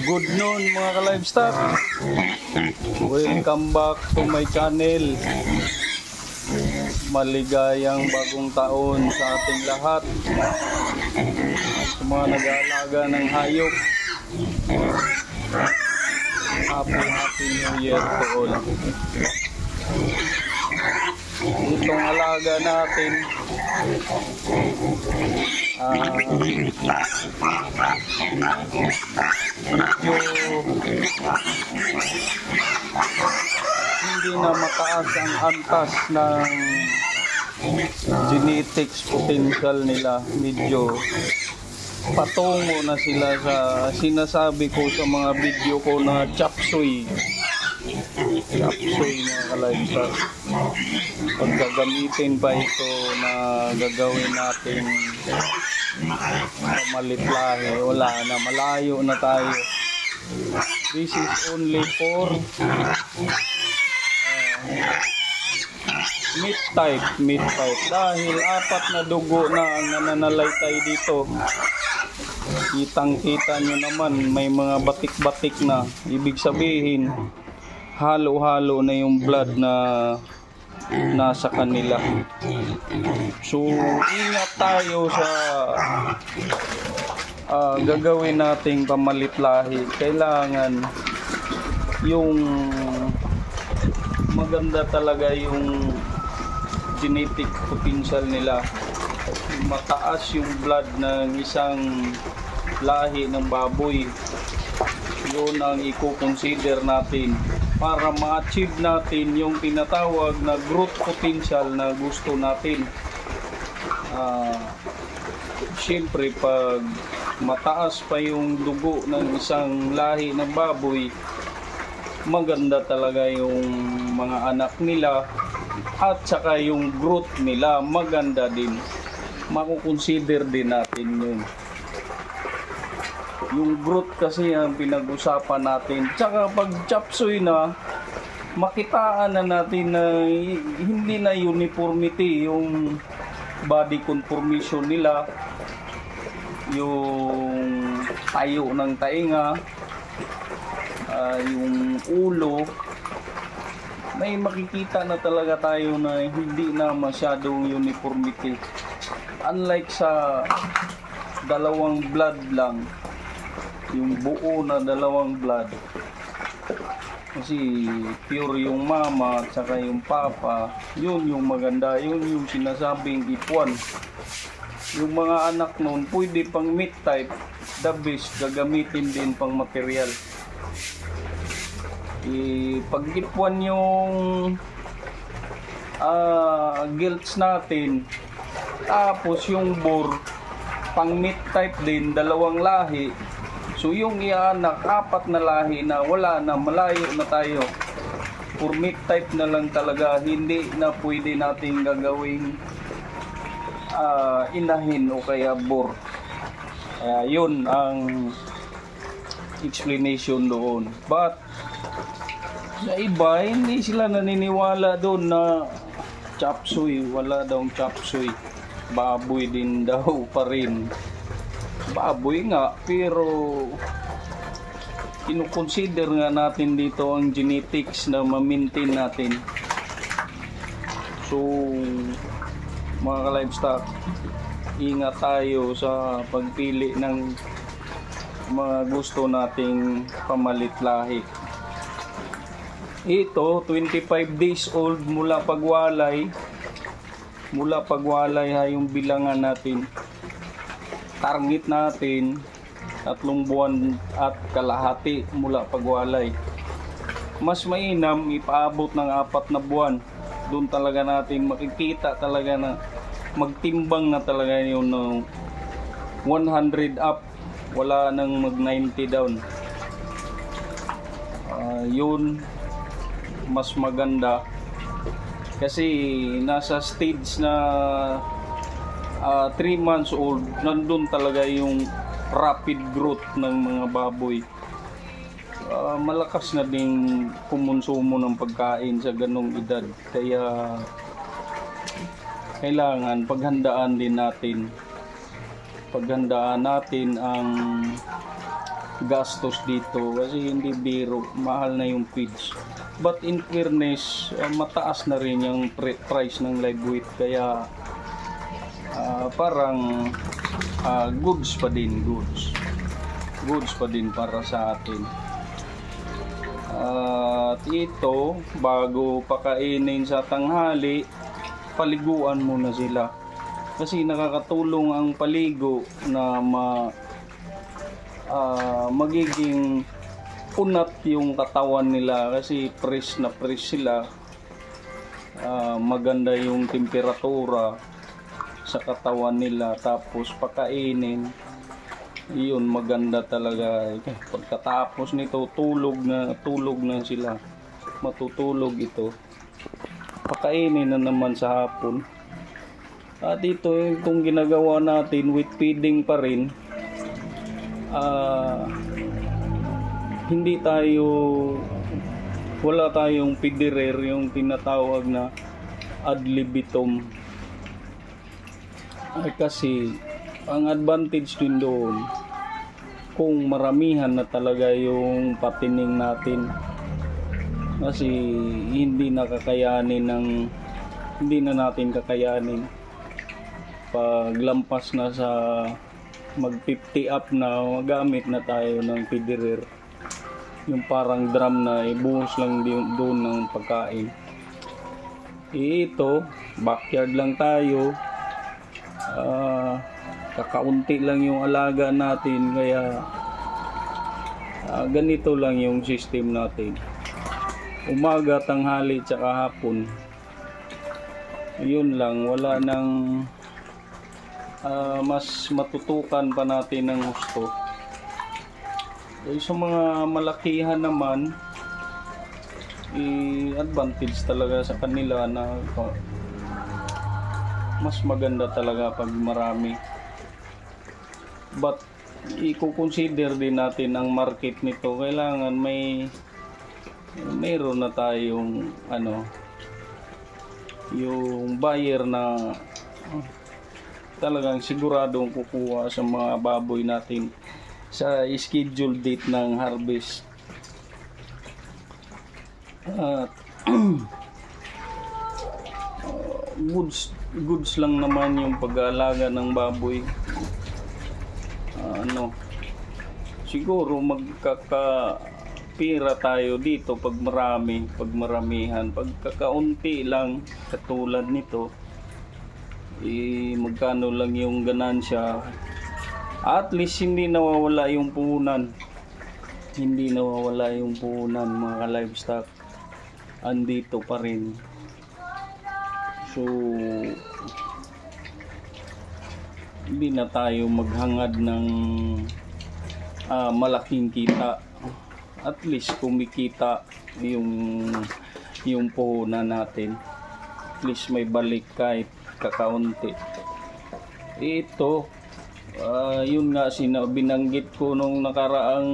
Good noon mga ka-livestock. Welcome back to my channel. Maligayang bagong taon sa ating lahat. Sa mga nag-aalaga ng hayop, happy New Year to all. Itong alaga natin, hindi na mataas ang antas ng genetics potential nila. Medyo patungo na sila sa sinasabi ko sa mga video ko na chop suey mga ka-livestock. Pag gagamitin pa ito na gagawin natin pamalit lahi, wala na, malayo na tayo. This is only for meat type dahil apat na dugo na ang nananalaytay dito. Kitang-kita nyo naman, may mga batik-batik na. Ibig sabihin, halo-halo na yung blood na nasa kanila. So, ingat tayo sa gagawin nating pamalit lahi. Kailangan yung maganda talaga yung genetic potential nila. Mataas yung blood ng isang lahi ng baboy. Yun ang i-consider natin para ma-achieve natin yung tinatawag na growth potential na gusto natin. Siyempre, pag mataas pa yung dugo ng isang lahi ng baboy, maganda talaga yung mga anak nila at saka yung growth nila maganda din. Makukonsider din natin yun. Yung growth kasi ang pinag-usapan natin. Tsaka pag chop suey na, makitaan na natin na hindi na uniformity yung body conformation nila, yung tayo ng tainga, yung ulo. May makikita na talaga tayo na hindi na masyadong uniformity. Unlike sa dalawang blood lang, yung buo na dalawang blood, kasi pure yung mama at saka yung papa, yun yung maganda, yun yung sinasabing ipwan. Yung mga anak nun pwede pang meat type, the best gagamitin din pang material. Pag ipwan yung gilts natin, tapos yung bore pang meat type din, dalawang lahi. So yung ianak, apat na lahi na, wala na, malayo na tayo. For meat type na lang talaga, hindi na pwede natin gagawing inahin o kaya bore. Kaya yun ang explanation doon. But sa iba, hindi sila naniniwala doon na chop suey. Wala daw chop suey. Baboy din daw pa rin. Baboy nga, pero ino-consider nga natin dito ang genetics na ma-maintain natin. So, mga ka-livestock, ingat tayo sa pagpili ng mga gusto nating pamalit lahi. Ito, 25 days old mula pagwalay. Mula pagwalay ha yung bilangan natin. Target natin 3 buwan at kalahati mula pagwalay. Mas mainam ipaabot ng 4 na buwan. Doon talaga natin makikita talaga na magtimbang na talaga yun ng 100 up, wala nang mag 90 down. Yun mas maganda kasi nasa stage na 3 months old, nandun talaga yung rapid growth ng mga baboy. Malakas na ding kumonsumo ng pagkain sa ganong edad. Kaya kailangan paghandaan din natin. Paghandaan natin ang gastos dito kasi hindi biro, mahal na yung feeds. But in fairness, mataas na rin yung price ng live weight, kaya parang goods pa din, goods pa din para sa atin. At ito, bago pakainin sa tanghali, paliguan muna sila kasi nakakatulong ang paligo na magiging unat yung katawan nila kasi fresh na fresh sila. Maganda yung temperatura sa katawan nila, tapos pakainin, yun maganda talaga. Pagkatapos nito, tulog na sila, matutulog ito, pakainin na naman sa hapon. At ito itong ginagawa natin with feeding pa rin. Wala tayong pedirer, yung tinatawag na ad libitum. Kasi ang advantage din doon, kung maramihan na talaga yung patining natin, kasi hindi na natin kakayanin pag lampas na sa mag 50 up na, magamit na tayo ng pedirer, yung parang drum na ibuhos lang doon ng pagkain. Ito, backyard lang tayo, kakaunti lang yung alaga natin, kaya ganito lang yung system natin, umaga, tanghali, tsaka hapon. Yun lang, wala nang mas matutukan pa natin ng gusto. Sa mga malakihan naman, advantage talaga sa kanila na mas maganda talaga pag marami. But i-consider din natin ang market nito. Kailangan mayroon na tayong yung buyer na talagang siguradong kukuha sa mga baboy natin sa schedule date ng harvest. Goods lang naman yung pag-aalaga ng baboy. Siguro magkakapira tayo dito pag maramihan. Pag kakaunti lang katulad nito, magkano lang yung ganansya. At least hindi nawawala yung puhunan, mga livestock, andito pa rin. So hindi na tayo maghangad ng malaking kita. At least kumikita yung puhunan natin, at least may balik kahit kakaunti. Ito, yun nga binanggit ko nung nakaraang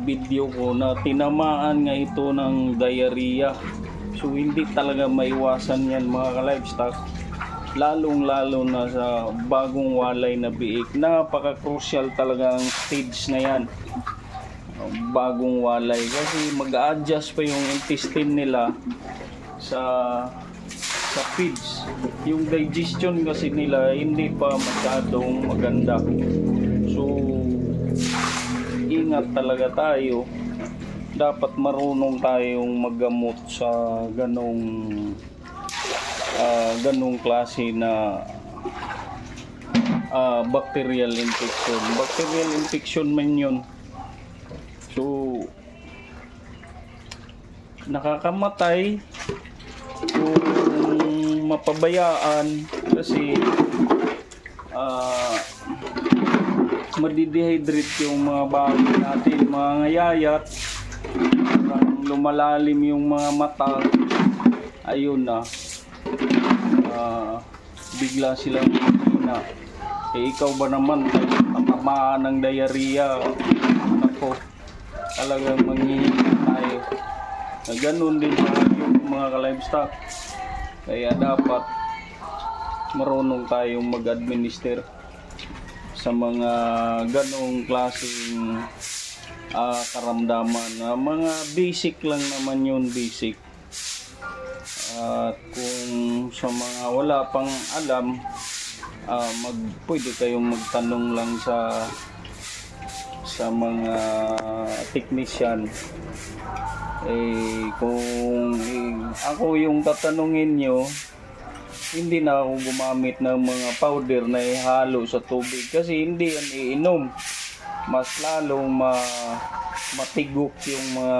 video ko na tinamaan nga ito ng diarrhea. So hindi talaga maiwasan yan mga ka-livestock, lalong-lalo na sa bagong walay na biik. Napaka-crucial talaga ang stage na yan, bagong walay, kasi mag-a-adjust pa yung intestine nila sa feeds. Yung digestion kasi nila hindi pa masyadong maganda. So ingat talaga tayo. Dapat marunong tayong maggamot sa ganong klase na bacterial infection man yun. So nakakamatay kung mapabayaan, kasi madidehydrate yung mga baboy natin, mga ngayayat, lumalalim yung mga mata, ayun na, bigla silang hina. Ikaw ba naman tatamaan ng diarrhea, ako, talagang manghihina tayo. Ganun din yung mga ka-livestock. Kaya dapat marunong tayong mag-administer. sa mga ganong klaseng karamdaman. Mga basic lang naman yun, basic. At kung sa mga wala pang alam, pwede kayong magtanong lang sa mga technician. Kung ako yung tatanungin nyo, hindi na ako gumamit ng mga powder na ihalo sa tubig kasi hindi yan iinom. Mas lalong matigok yung mga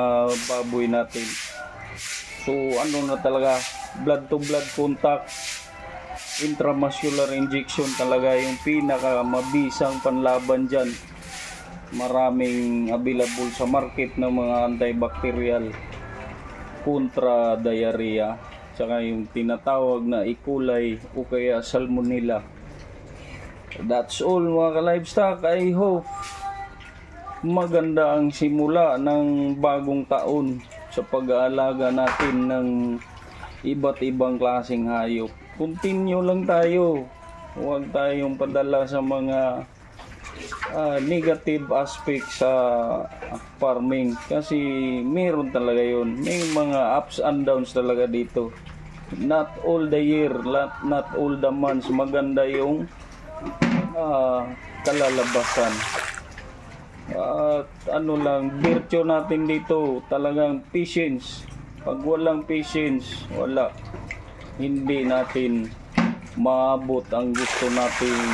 baboy natin. So ano na talaga, blood to blood contact, intramuscular injection talaga yung pinaka mabisang panlaban dyan. Maraming available sa market ng mga antibacterial kontra diarrhea, tsaka yung tinatawag na E. coli o kaya salmonella. That's all mga ka-livestock. I hope maganda ang simula ng bagong taon sa pag-aalaga natin ng iba't ibang klaseng hayop. Continue lang tayo, huwag tayong padala sa mga negative aspect sa farming kasi meron talaga yun. May mga ups and downs talaga dito. Not all the year, not all the months maganda yung kalalabasan. Ano lang, virtue natin dito talagang patience. Pag walang patience, wala, hindi natin maabot ang gusto nating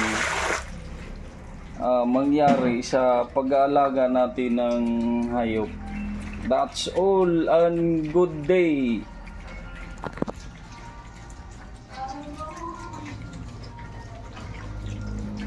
mangyari sa pag-aalaga natin ng hayop. That's all, and good day.